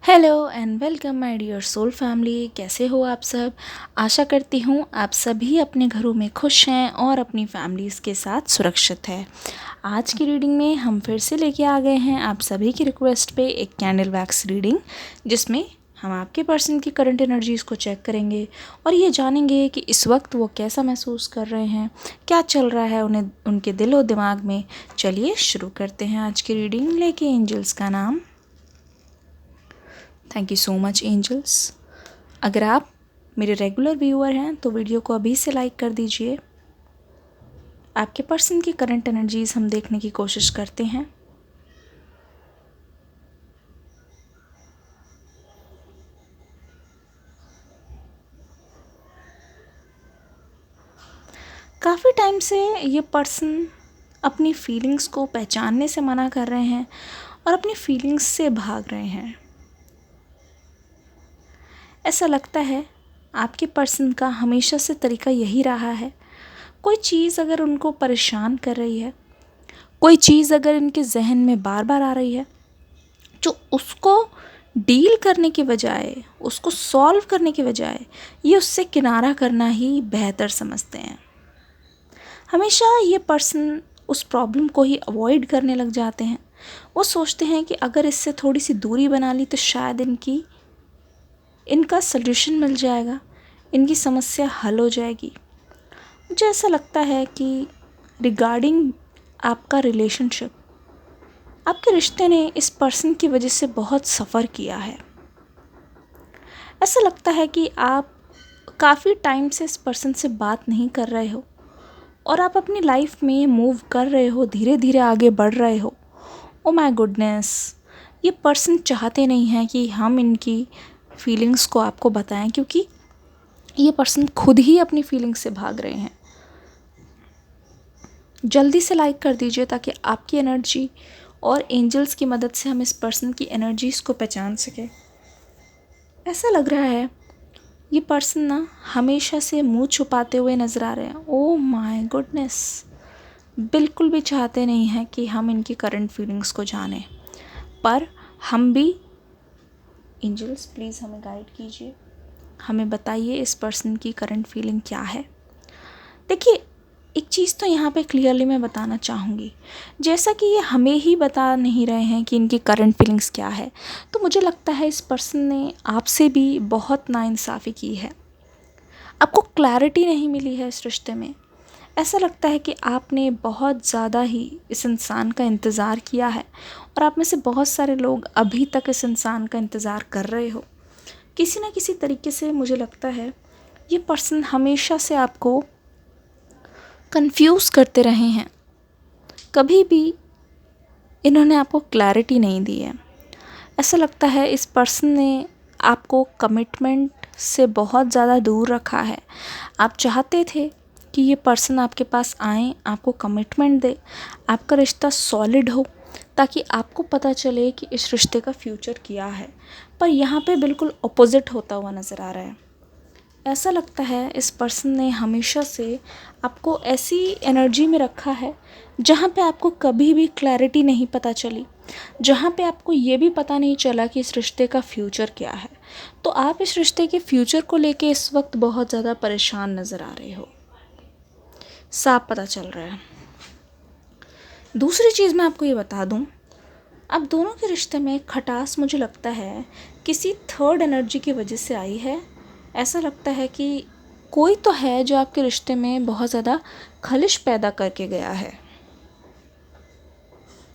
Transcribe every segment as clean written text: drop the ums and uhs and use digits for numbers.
Hello and welcome my dear soul family. कैसे हो आप सब? आशा करती हूँ आप सभी अपने घरों में खुश हैं और अपनी फैमिलीज़ के साथ सुरक्षित है। आज की रीडिंग में हम फिर से लेके आ गए हैं आप सभी की रिक्वेस्ट पे एक कैंडल वैक्स रीडिंग, जिसमें हम आपके पर्सन की करंट एनर्जीज़ को चेक करेंगे और ये जानेंगे कि इस वक्त वो कैसा महसूस कर रहे हैं, क्या चल रहा है उन्हें उनके दिलो दिमाग में। चलिए शुरू करते हैं आज की रीडिंग लेके एंजल्स का नाम। Thank you so much angels. अगर आप मेरे रेगुलर व्यूअर हैं तो वीडियो को अभी से लाइक कर दीजिए। आपके पर्सन की करंट एनर्जीज हम देखने की कोशिश करते हैं। काफ़ी टाइम से ये पर्सन अपनी फीलिंग्स को पहचानने से मना कर रहे हैं और अपनी फीलिंग्स से भाग रहे हैं। ऐसा लगता है आपके पर्सन का हमेशा से तरीका यही रहा है। कोई चीज़ अगर उनको परेशान कर रही है, कोई चीज़ अगर इनके जहन में बार बार आ रही है, जो उसको डील करने के बजाय, उसको सॉल्व करने के बजाय ये उससे किनारा करना ही बेहतर समझते हैं। हमेशा ये पर्सन उस प्रॉब्लम को ही अवॉइड करने लग जाते हैं। वो सोचते हैं कि अगर इससे थोड़ी सी दूरी बना ली तो शायद इनका सल्यूशन मिल जाएगा, इनकी समस्या हल हो जाएगी। मुझे ऐसा लगता है कि रिगार्डिंग आपका रिलेशनशिप, आपके रिश्ते ने इस पर्सन की वजह से बहुत सफ़र किया है। ऐसा लगता है कि आप काफ़ी टाइम से इस पर्सन से बात नहीं कर रहे हो और आप अपनी लाइफ में मूव कर रहे हो, धीरे धीरे आगे बढ़ रहे हो। ओ माय गुडनेस, ये पर्सन चाहते नहीं हैं कि हम इनकी फीलिंग्स को आपको बताएं, क्योंकि ये पर्सन खुद ही अपनी फीलिंग्स से भाग रहे हैं। जल्दी से लाइक कर दीजिए ताकि आपकी एनर्जी और एंजल्स की मदद से हम इस पर्सन की एनर्जीज़ को पहचान सकें। ऐसा लग रहा है ये पर्सन ना हमेशा से मुंह छुपाते हुए नज़र आ रहे हैं। ओह माय गुडनेस, बिल्कुल भी चाहते नहीं हैं कि हम इनकी करंट फीलिंग्स को जानें, पर हम भी, एंजल्स प्लीज़ हमें गाइड कीजिए, हमें बताइए इस पर्सन की करंट फीलिंग क्या है। देखिए, एक चीज़ तो यहाँ पे क्लियरली मैं बताना चाहूँगी, जैसा कि ये हमें ही बता नहीं रहे हैं कि इनकी करंट फीलिंग्स क्या है, तो मुझे लगता है इस पर्सन ने आपसे भी बहुत नाइंसाफ़ी की है। आपको क्लैरिटी नहीं मिली है इस रिश्ते में। ऐसा लगता है कि आपने बहुत ज़्यादा ही इस इंसान का इंतज़ार किया है और आप में से बहुत सारे लोग अभी तक इस इंसान का इंतज़ार कर रहे हो। किसी ना किसी तरीके से मुझे लगता है ये पर्सन हमेशा से आपको कंफ्यूज करते रहे हैं। कभी भी इन्होंने आपको क्लैरिटी नहीं दी है। ऐसा लगता है इस पर्सन ने आपको कमिटमेंट से बहुत ज़्यादा दूर रखा है। आप चाहते थे कि ये पर्सन आपके पास आए, आपको कमिटमेंट दे, आपका रिश्ता सॉलिड हो, ताकि आपको पता चले कि इस रिश्ते का फ्यूचर क्या है। पर यहाँ पे बिल्कुल अपोजिट होता हुआ नज़र आ रहा है। ऐसा लगता है इस पर्सन ने हमेशा से आपको ऐसी एनर्जी में रखा है जहाँ पे आपको कभी भी क्लैरिटी नहीं पता चली, जहाँ पे आपको ये भी पता नहीं चला कि इस रिश्ते का फ्यूचर क्या है। तो आप इस रिश्ते के फ्यूचर को लेके इस वक्त बहुत ज़्यादा परेशान नज़र आ रहे हो, साफ पता चल रहा है। दूसरी चीज़ मैं आपको ये बता दूँ, अब दोनों के रिश्ते में खटास मुझे लगता है किसी थर्ड एनर्जी की वजह से आई है। ऐसा लगता है कि कोई तो है जो आपके रिश्ते में बहुत ज़्यादा खलिश पैदा करके गया है।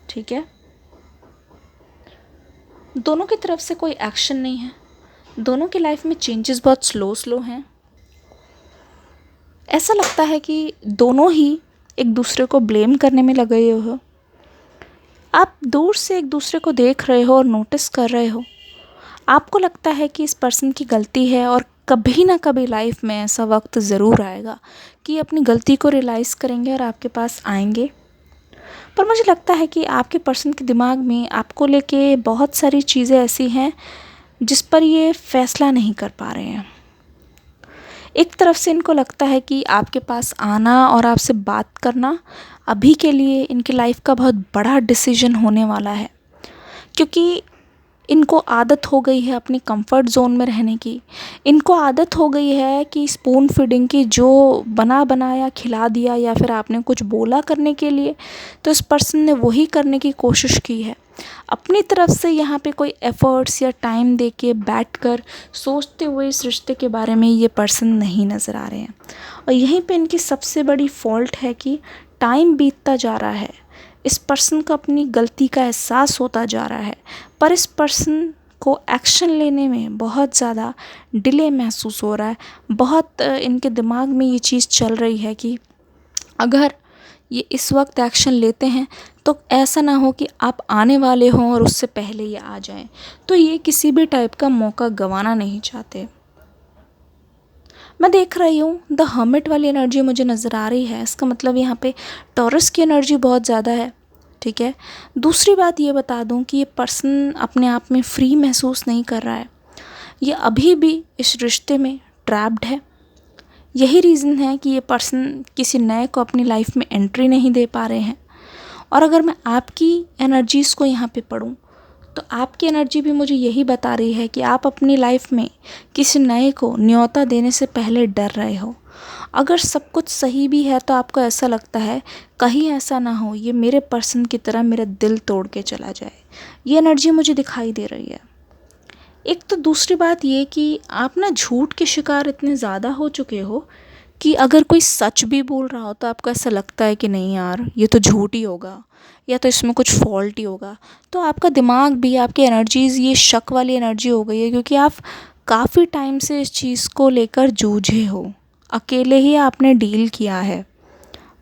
ठीक है, दोनों की तरफ से कोई एक्शन नहीं है, दोनों की लाइफ में चेंजेस बहुत स्लो स्लो हैं। ऐसा लगता है कि दोनों ही एक दूसरे को ब्लेम करने में लगे हुए हो। आप दूर से एक दूसरे को देख रहे हो और नोटिस कर रहे हो। आपको लगता है कि इस पर्सन की गलती है और कभी ना कभी लाइफ में ऐसा वक्त ज़रूर आएगा कि अपनी गलती को रियलाइज़ करेंगे और आपके पास आएंगे। पर मुझे लगता है कि आपके पर्सन के दिमाग में आपको लेके बहुत सारी चीज़ें ऐसी हैं जिस पर ये फ़ैसला नहीं कर पा रहे हैं। एक तरफ से इनको लगता है कि आपके पास आना और आपसे बात करना अभी के लिए इनकी लाइफ का बहुत बड़ा डिसीजन होने वाला है, क्योंकि इनको आदत हो गई है अपनी कंफर्ट जोन में रहने की। इनको आदत हो गई है कि स्पून फीडिंग की, जो बना बनाया खिला दिया या फिर आपने कुछ बोला करने के लिए तो इस पर्सन ने वही करने की कोशिश की है। अपनी तरफ से यहाँ पे कोई एफ़र्ट्स या टाइम दे के बैठ कर सोचते हुए इस रिश्ते के बारे में ये पर्सन नहीं नज़र आ रहे हैं। और यहीं पे इनकी सबसे बड़ी फॉल्ट है कि टाइम बीतता जा रहा है, इस पर्सन को अपनी गलती का एहसास होता जा रहा है, पर इस पर्सन को एक्शन लेने में बहुत ज़्यादा डिले महसूस हो रहा है। बहुत इनके दिमाग में ये चीज़ चल रही है कि अगर ये इस वक्त एक्शन लेते हैं तो ऐसा ना हो कि आप आने वाले हों और उससे पहले ये आ जाएं। तो ये किसी भी टाइप का मौका गंवाना नहीं चाहते। मैं देख रही हूँ द हर्मिट वाली एनर्जी मुझे नज़र आ रही है। इसका मतलब यहाँ पे टॉरस की एनर्जी बहुत ज़्यादा है, ठीक है। दूसरी बात ये बता दूँ कि ये पर्सन अपने आप में फ्री महसूस नहीं कर रहा है। ये अभी भी इस रिश्ते में ट्रैप्ड है। यही रीज़न है कि ये पर्सन किसी नए को अपनी लाइफ में एंट्री नहीं दे पा रहे हैं। और अगर मैं आपकी एनर्जीज़ को यहाँ पे पढूं तो आपकी एनर्जी भी मुझे यही बता रही है कि आप अपनी लाइफ में किसी नए को न्योता देने से पहले डर रहे हो। अगर सब कुछ सही भी है तो आपको ऐसा लगता है कहीं ऐसा ना हो ये मेरे पर्सन की तरह मेरा दिल तोड़ के चला जाए। ये एनर्जी मुझे दिखाई दे रही है। एक तो दूसरी बात ये कि आप ना झूठ के शिकार इतने ज़्यादा हो चुके हो कि अगर कोई सच भी बोल रहा हो तो आपको ऐसा लगता है कि नहीं यार ये तो झूठ ही होगा या तो इसमें कुछ फॉल्ट ही होगा। तो आपका दिमाग भी, आपकी एनर्जीज़ ये शक वाली एनर्जी हो गई है, क्योंकि आप काफ़ी टाइम से इस चीज़ को लेकर जूझे हो। अकेले ही आपने डील किया है,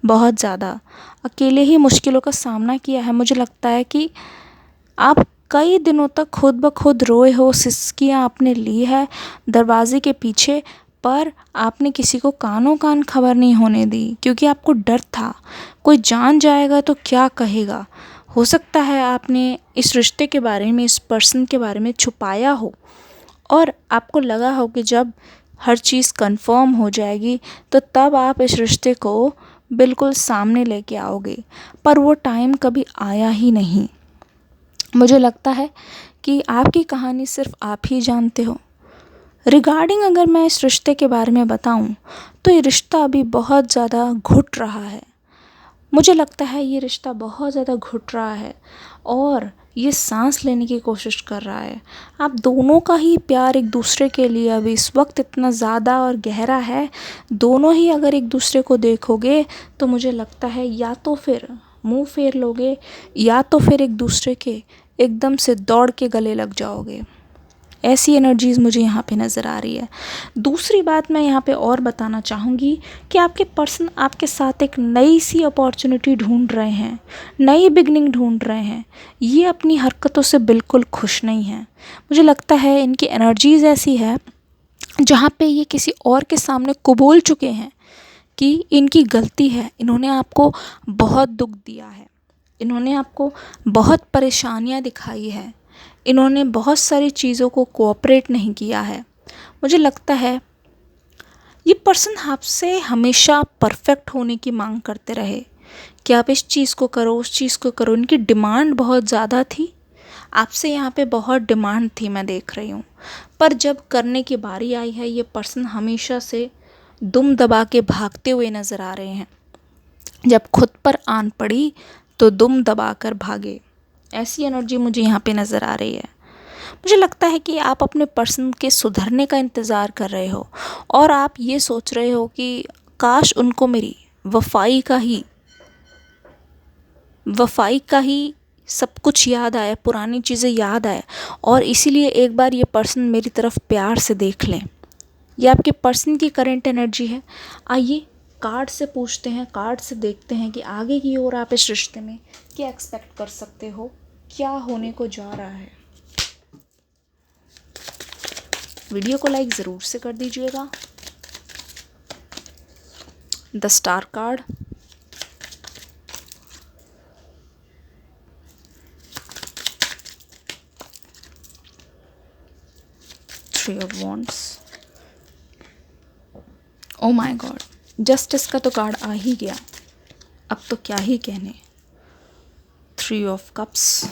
बहुत ज़्यादा अकेले ही मुश्किलों का सामना किया है। मुझे लगता है कि आप कई दिनों तक खुद ब खुद रोए हो, सिसकियाँ आपने ली है दरवाजे के पीछे, पर आपने किसी को कानों कान खबर नहीं होने दी, क्योंकि आपको डर था कोई जान जाएगा तो क्या कहेगा। हो सकता है आपने इस रिश्ते के बारे में, इस पर्सन के बारे में छुपाया हो और आपको लगा हो कि जब हर चीज़ कंफर्म हो जाएगी तो तब आप इस रिश्ते को बिल्कुल सामने लेके आओगे, पर वो टाइम कभी आया ही नहीं। मुझे लगता है कि आपकी कहानी सिर्फ आप ही जानते हो। रिगार्डिंग अगर मैं इस रिश्ते के बारे में बताऊं तो ये रिश्ता अभी बहुत ज़्यादा घुट रहा है। मुझे लगता है ये रिश्ता बहुत ज़्यादा घुट रहा है और ये सांस लेने की कोशिश कर रहा है। आप दोनों का ही प्यार एक दूसरे के लिए अभी इस वक्त इतना ज़्यादा और गहरा है। दोनों ही अगर एक दूसरे को देखोगे तो मुझे लगता है या तो फिर मुंह फेर लोगे या तो फिर एक दूसरे के एकदम से दौड़ के गले लग जाओगे। ऐसी एनर्जीज़ मुझे यहाँ पे नज़र आ रही है। दूसरी बात मैं यहाँ पे और बताना चाहूँगी कि आपके पर्सन आपके साथ एक नई सी अपॉर्चुनिटी ढूंढ रहे हैं, नई बिगनिंग ढूंढ रहे हैं। ये अपनी हरकतों से बिल्कुल खुश नहीं हैं। मुझे लगता है इनकी एनर्जीज़ ऐसी है जहाँ पे ये किसी और के सामने कबूल चुके हैं कि इनकी गलती है, इन्होंने आपको बहुत दुख दिया है, इन्होंने आपको बहुत परेशानियाँ दिखाई है, इन्होंने बहुत सारी चीज़ों को कोऑपरेट नहीं किया है। मुझे लगता है ये पर्सन आपसे हमेशा परफेक्ट होने की मांग करते रहे कि आप इस चीज़ को करो, उस चीज़ को करो। इनकी डिमांड बहुत ज़्यादा थी, आपसे यहाँ पे बहुत डिमांड थी, मैं देख रही हूँ। पर जब करने की बारी आई है ये पर्सन हमेशा से दुम दबा के भागते हुए नज़र आ रहे हैं। जब खुद पर आन पड़ी तो दुम दबा कर भागे। ऐसी एनर्जी मुझे यहाँ पे नज़र आ रही है। मुझे लगता है कि आप अपने पर्सन के सुधरने का इंतज़ार कर रहे हो और आप ये सोच रहे हो कि काश उनको मेरी वफ़ाई का ही सब कुछ याद आए, पुरानी चीज़ें याद आए और इसीलिए एक बार ये पर्सन मेरी तरफ प्यार से देख लें। ये आपके पर्सन की करंट एनर्जी है। आइए कार्ड से पूछते हैं, कार्ड से देखते हैं कि आगे की ओर आप इस रिश्ते में क्या एक्सपेक्ट कर सकते हो, क्या होने को जा रहा है। वीडियो को लाइक ज़रूर से कर दीजिएगा। The star card, three of wands, oh my God, justice का तो कार्ड आ ही गया, अब तो क्या ही कहने। थ्री ऑफ कप्स,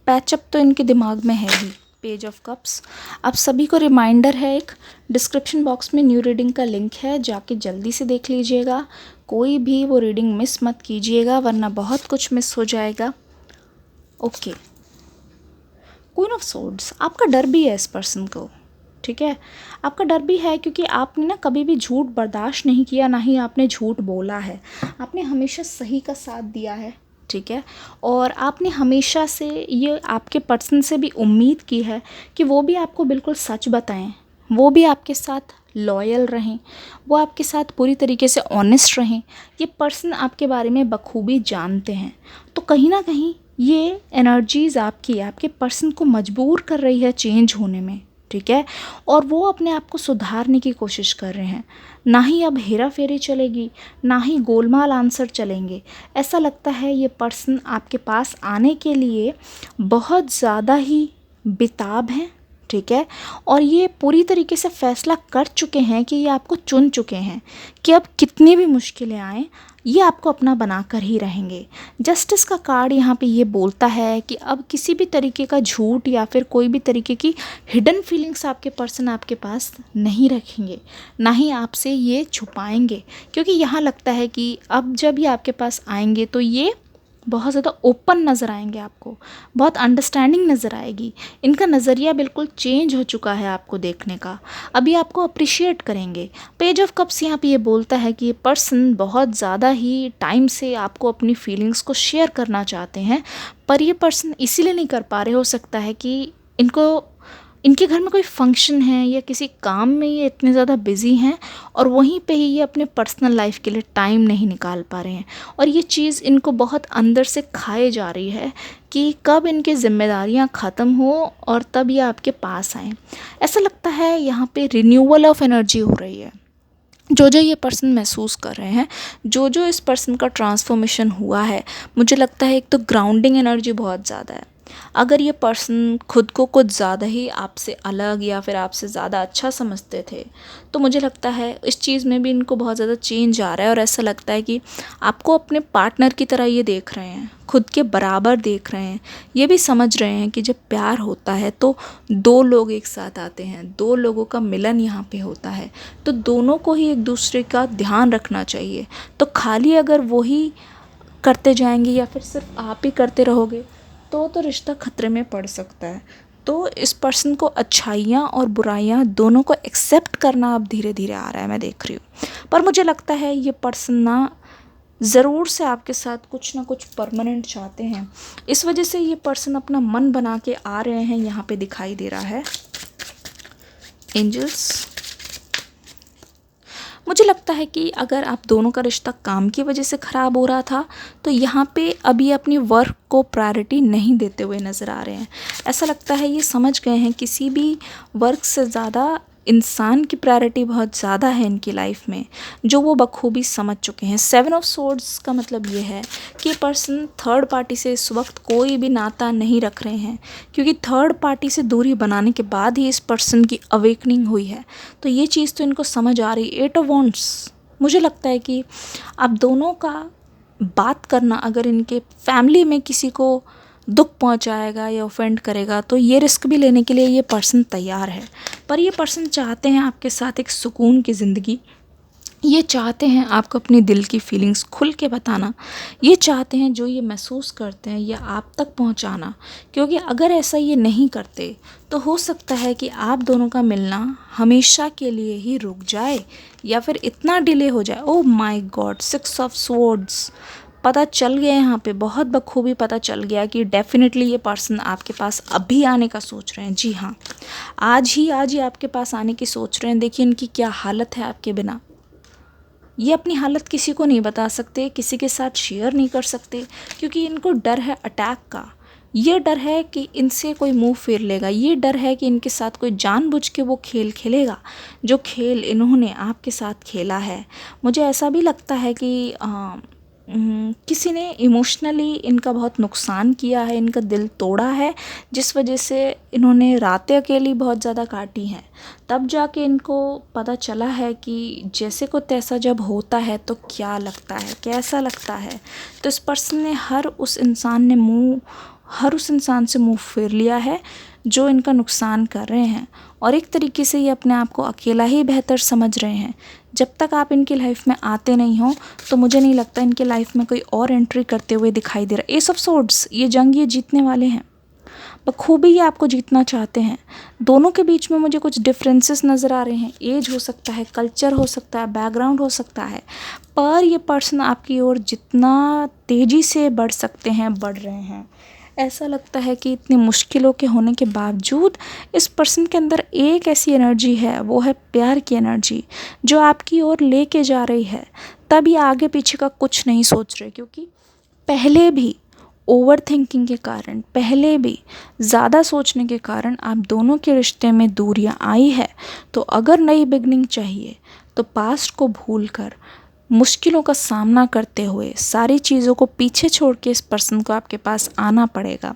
पैचअप तो इनके दिमाग में है ही। Page of cups. आप सभी को रिमाइंडर है, एक डिस्क्रिप्शन बॉक्स में न्यू रीडिंग का लिंक है, जाके जल्दी से देख लीजिएगा। कोई भी वो रीडिंग मिस मत कीजिएगा, वरना बहुत कुछ मिस हो जाएगा। Okay, queen of swords. आपका डर भी है इस पर्सन को, ठीक है, आपका डर भी है क्योंकि आपने ना कभी भी झूठ बर्दाश्त नहीं किया, ना ही आपने झूठ बोला है। आपने हमेशा सही का साथ दिया है, ठीक है, और आपने हमेशा से ये आपके पर्सन से भी उम्मीद की है कि वो भी आपको बिल्कुल सच बताएं, वो भी आपके साथ लॉयल रहें, वो आपके साथ पूरी तरीके से ऑनेस्ट रहें। ये पर्सन आपके बारे में बखूबी जानते हैं। तो कहीं ना कहीं ये एनर्जीज़ आपके पर्सन को मजबूर कर रही है चेंज होने में, ठीक है, और वो अपने आप को सुधारने की कोशिश कर रहे हैं। ना ही अब हेरा फेरी चलेगी, ना ही गोलमाल आंसर चलेंगे। ऐसा लगता है ये पर्सन आपके पास आने के लिए बहुत ज़्यादा ही बेताब हैं, ठीक है, और ये पूरी तरीके से फैसला कर चुके हैं कि ये आपको चुन चुके हैं कि अब कितनी भी मुश्किलें आएँ ये आपको अपना बनाकर ही रहेंगे। जस्टिस का कार्ड यहाँ पे ये बोलता है कि अब किसी भी तरीके का झूठ या फिर कोई भी तरीके की हिडन फीलिंग्स आपके पर्सन आपके पास नहीं रखेंगे, ना ही आपसे ये छुपाएंगे, क्योंकि यहाँ लगता है कि अब जब ये आपके पास आएंगे तो ये बहुत ज़्यादा ओपन नज़र आएंगे, आपको बहुत अंडरस्टैंडिंग नज़र आएगी। इनका नज़रिया बिल्कुल चेंज हो चुका है आपको देखने का। अभी आपको अप्रिशिएट करेंगे। पेज ऑफ कप्स यहाँ पे ये बोलता है कि ये पर्सन बहुत ज़्यादा ही टाइम से आपको अपनी फीलिंग्स को शेयर करना चाहते हैं, पर ये पर्सन इसीलिए नहीं कर पा रहे। हो सकता है कि इनके घर में कोई फंक्शन है या किसी काम में ये इतने ज़्यादा बिज़ी हैं और वहीं पे ही ये अपने पर्सनल लाइफ के लिए टाइम नहीं निकाल पा रहे हैं, और ये चीज़ इनको बहुत अंदर से खाए जा रही है कि कब इनकी जिम्मेदारियां ख़त्म हो और तब ये आपके पास आएँ। ऐसा लगता है यहाँ पे रिन्यूअल ऑफ एनर्जी हो रही है। जो ये पर्सन महसूस कर रहे हैं, जो इस पर्सन का ट्रांसफॉर्मेशन हुआ है, मुझे लगता है एक तो ग्राउंडिंग एनर्जी बहुत ज़्यादा है। अगर ये पर्सन खुद को कुछ ज़्यादा ही आपसे अलग या फिर आपसे ज़्यादा अच्छा समझते थे, तो मुझे लगता है इस चीज़ में भी इनको बहुत ज़्यादा चेंज आ रहा है, और ऐसा लगता है कि आपको अपने पार्टनर की तरह ये देख रहे हैं, खुद के बराबर देख रहे हैं। ये भी समझ रहे हैं कि जब प्यार होता है तो दो लोग एक साथ आते हैं, दो लोगों का मिलन यहाँ पे होता है, तो दोनों को ही एक दूसरे का ध्यान रखना चाहिए। तो खाली अगर वही करते जाएंगे या फिर सिर्फ आप ही करते रहोगे तो रिश्ता खतरे में पड़ सकता है। तो इस पर्सन को अच्छाइयाँ और बुराइयाँ दोनों को एक्सेप्ट करना अब धीरे धीरे आ रहा है, मैं देख रही हूँ। पर मुझे लगता है ये पर्सन ना ज़रूर से आपके साथ कुछ ना कुछ परमानेंट चाहते हैं। इस वजह से ये पर्सन अपना मन बना के आ रहे हैं, यहाँ पे दिखाई दे रहा है एंजल्स। मुझे लगता है कि अगर आप दोनों का रिश्ता काम की वजह से ख़राब हो रहा था, तो यहाँ पे अभी अपनी वर्क को प्रायोरिटी नहीं देते हुए नज़र आ रहे हैं। ऐसा लगता है ये समझ गए हैं किसी भी वर्क से ज़्यादा इंसान की प्रायोरिटी बहुत ज़्यादा है इनकी लाइफ में, जो वो बखूबी समझ चुके हैं। 7 ऑफ सोर्ड्स का मतलब ये है कि पर्सन थर्ड पार्टी से इस वक्त कोई भी नाता नहीं रख रहे हैं, क्योंकि थर्ड पार्टी से दूरी बनाने के बाद ही इस पर्सन की अवेकनिंग हुई है। तो ये चीज़ तो इनको समझ आ रही। 8 ऑफ वॉन्ड्स, मुझे लगता है कि आप दोनों का बात करना अगर इनके फैमिली में किसी को दुख पहुंचाएगा या ऑफेंड करेगा, तो ये रिस्क भी लेने के लिए ये पर्सन तैयार है। पर ये पर्सन चाहते हैं आपके साथ एक सुकून की ज़िंदगी। ये चाहते हैं आपको अपनी दिल की फीलिंग्स खुल के बताना। ये चाहते हैं जो ये महसूस करते हैं ये आप तक पहुंचाना, क्योंकि अगर ऐसा ये नहीं करते तो हो सकता है कि आप दोनों का मिलना हमेशा के लिए ही रुक जाए या फिर इतना डिले हो जाए। Oh my God, 6 of swords पता चल गया यहाँ पे, बहुत बखूबी पता चल गया कि डेफिनेटली ये पर्सन आपके पास अभी आने का सोच रहे हैं। जी हाँ, आज ही आपके पास आने की सोच रहे हैं। देखिए इनकी क्या हालत है आपके बिना। ये अपनी हालत किसी को नहीं बता सकते, किसी के साथ शेयर नहीं कर सकते, क्योंकि इनको डर है अटैक का। ये डर है कि इनसे कोई मुंह फेर लेगा। ये डर है कि इनके साथ कोई जानबूझ के वो खेल खेलेगा जो खेल इन्होंने आपके साथ खेला है। मुझे ऐसा भी लगता है कि किसी ने इमोशनली इनका बहुत नुकसान किया है, इनका दिल तोड़ा है, जिस वजह से इन्होंने रातें अकेली बहुत ज़्यादा काटी हैं। तब जाके इनको पता चला है कि जैसे को तैसा जब होता है तो क्या लगता है, कैसा लगता है। तो इस पर्सन ने, हर उस इंसान ने मुंह हर उस इंसान से मुंह फेर लिया है जो इनका नुकसान कर रहे हैं, और एक तरीके से ये अपने आप को अकेला ही बेहतर समझ रहे हैं। जब तक आप इनकी लाइफ में आते नहीं हो तो मुझे नहीं लगता इनके लाइफ में कोई और एंट्री करते हुए दिखाई दे रहा है। एस ऑफ सोर्ड्स, ये जंग ये जीतने वाले हैं, बखूबी ये आपको जीतना चाहते हैं। दोनों के बीच में मुझे कुछ डिफरेंसेस नज़र आ रहे हैं। एज हो सकता है, कल्चर हो सकता है, बैकग्राउंड हो सकता है, पर ये पर्सन आपकी ओर जितना तेज़ी से बढ़ सकते हैं बढ़ रहे हैं। ऐसा लगता है कि इतनी मुश्किलों के होने के बावजूद इस पर्सन के अंदर एक ऐसी एनर्जी है, वो है प्यार की एनर्जी, जो आपकी ओर लेके जा रही है। तब ये आगे पीछे का कुछ नहीं सोच रहे, क्योंकि पहले भी ओवर थिंकिंग के कारण, पहले भी ज़्यादा सोचने के कारण आप दोनों के रिश्ते में दूरियां आई है। तो अगर नई बिगनिंग चाहिए तो पास्ट को भूलकर, मुश्किलों का सामना करते हुए, सारी चीज़ों को पीछे छोड़ के इस पर्सन को आपके पास आना पड़ेगा।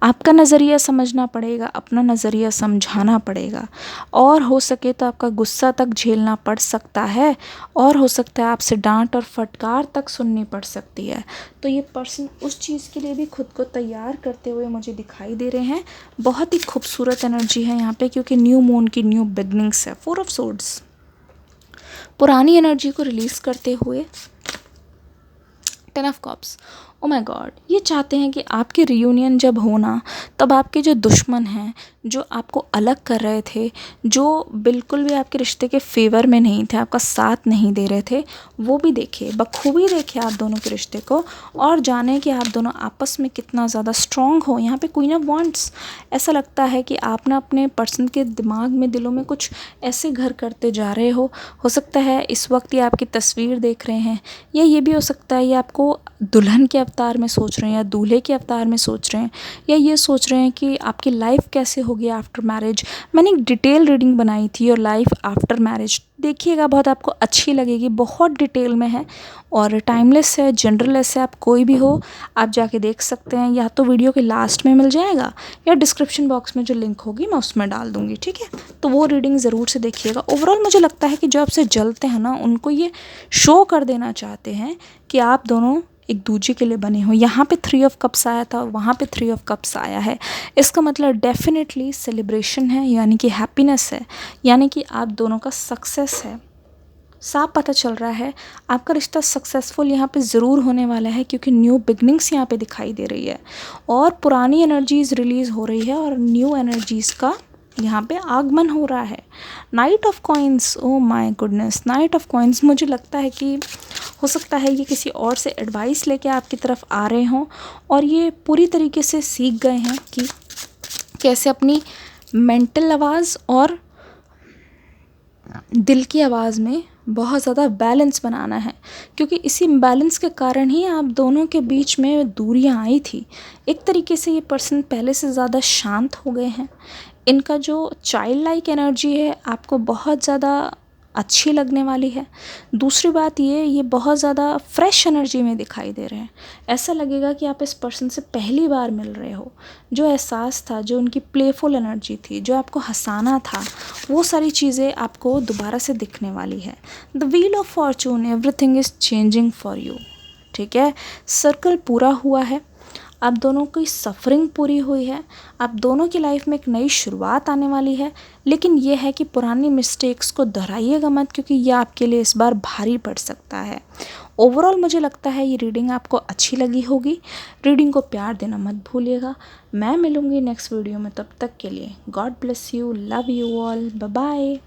आपका नज़रिया समझना पड़ेगा, अपना नज़रिया समझाना पड़ेगा, और हो सके तो आपका गुस्सा तक झेलना पड़ सकता है, और हो सकता है आपसे डांट और फटकार तक सुननी पड़ सकती है। तो ये पर्सन उस चीज़ के लिए भी खुद को तैयार करते हुए मुझे दिखाई दे रहे हैं। बहुत ही खूबसूरत एनर्जी है यहाँ पे, क्योंकि न्यू मून की न्यू बिगनिंग्स है। 4 ऑफ सोर्ड्स, पुरानी एनर्जी को रिलीज़ करते हुए 10 of cups. Oh my God, ये चाहते हैं कि आपकी रियूनियन जब होना, तब आपके जो दुश्मन हैं, जो आपको अलग कर रहे थे, जो बिल्कुल भी आपके रिश्ते के फेवर में नहीं थे, आपका साथ नहीं दे रहे थे, वो भी देखे, बखूबी देखे आप दोनों के रिश्ते को, और जाने कि आप दोनों आपस में कितना ज़्यादा स्ट्रॉन्ग हो। यहाँ पे क्वीन ऑफ वांड्स, ऐसा लगता है कि आप ना अपने पर्सन के दिमाग में, दिलों में कुछ ऐसे घर करते जा रहे हो सकता है इस वक्त ये आपकी तस्वीर देख रहे हैं, या ये भी हो सकता है ये आपको दुल्हन के अवतार में सोच रहे हैं, या दूल्हे के अवतार में सोच रहे हैं, या ये सोच रहे हैं कि आपकी लाइफ कैसे होगी आफ्टर मैरिज। मैंने एक डिटेल रीडिंग बनाई थी और लाइफ आफ्टर मैरिज, देखिएगा, बहुत आपको अच्छी लगेगी, बहुत डिटेल में है और टाइमलेस है, जनरलेस है। आप कोई भी हो आप जाके देख सकते हैं, या तो वीडियो के लास्ट में मिल जाएगा या डिस्क्रिप्शन बॉक्स में जो लिंक होगी मैं उसमें डाल दूँगी, ठीक है। तो वो रीडिंग ज़रूर से देखिएगा। ओवरऑल मुझे लगता है कि जो आपसे जलते हैं ना, उनको ये शो कर देना चाहते हैं कि आप दोनों एक दूसरे के लिए बने हो। यहाँ पे 3 ऑफ कप्स आया था, वहाँ पे 3 ऑफ कप्स आया है। इसका मतलब डेफिनेटली सेलिब्रेशन है, यानी कि हैप्पीनेस है, यानी कि आप दोनों का सक्सेस है। साफ पता चल रहा है आपका रिश्ता सक्सेसफुल यहाँ पे ज़रूर होने वाला है, क्योंकि न्यू बिगनिंग्स यहाँ पे दिखाई दे रही है, और पुरानी एनर्जीज़ रिलीज़ हो रही है, और न्यू एनर्जीज़ का यहाँ पे आगमन हो रहा है। Night of coins, oh my goodness, night of coins, मुझे लगता है कि हो सकता है ये किसी और से एडवाइस लेके आपकी तरफ आ रहे हों, और ये पूरी तरीके से सीख गए हैं कि कैसे अपनी मेंटल आवाज़ और दिल की आवाज़ में बहुत ज़्यादा बैलेंस बनाना है, क्योंकि इसी बैलेंस के कारण ही आप दोनों के बीच में दूरियां आई थी। एक तरीके से ये पर्सन पहले से ज़्यादा शांत हो गए हैं। इनका जो चाइल्ड लाइक एनर्जी है आपको बहुत ज़्यादा अच्छी लगने वाली है। दूसरी बात ये बहुत ज़्यादा फ्रेश एनर्जी में दिखाई दे रहे हैं। ऐसा लगेगा कि आप इस पर्सन से पहली बार मिल रहे हो। जो एहसास था, जो उनकी प्लेफुल एनर्जी थी, जो आपको हंसाना था, वो सारी चीज़ें आपको दोबारा से दिखने वाली है। The wheel of Fortune, everything is changing for you, ठीक है। सर्कल पूरा हुआ है, आप दोनों की सफरिंग पूरी हुई है, आप दोनों की लाइफ में एक नई शुरुआत आने वाली है। लेकिन यह है कि पुरानी मिस्टेक्स को दोहराइएगा मत, क्योंकि यह आपके लिए इस बार भारी पड़ सकता है। ओवरऑल मुझे लगता है ये रीडिंग आपको अच्छी लगी होगी। रीडिंग को प्यार देना मत भूलिएगा। मैं मिलूँगी नेक्स्ट वीडियो में, तब तक के लिए God bless you, love you all, bye bye.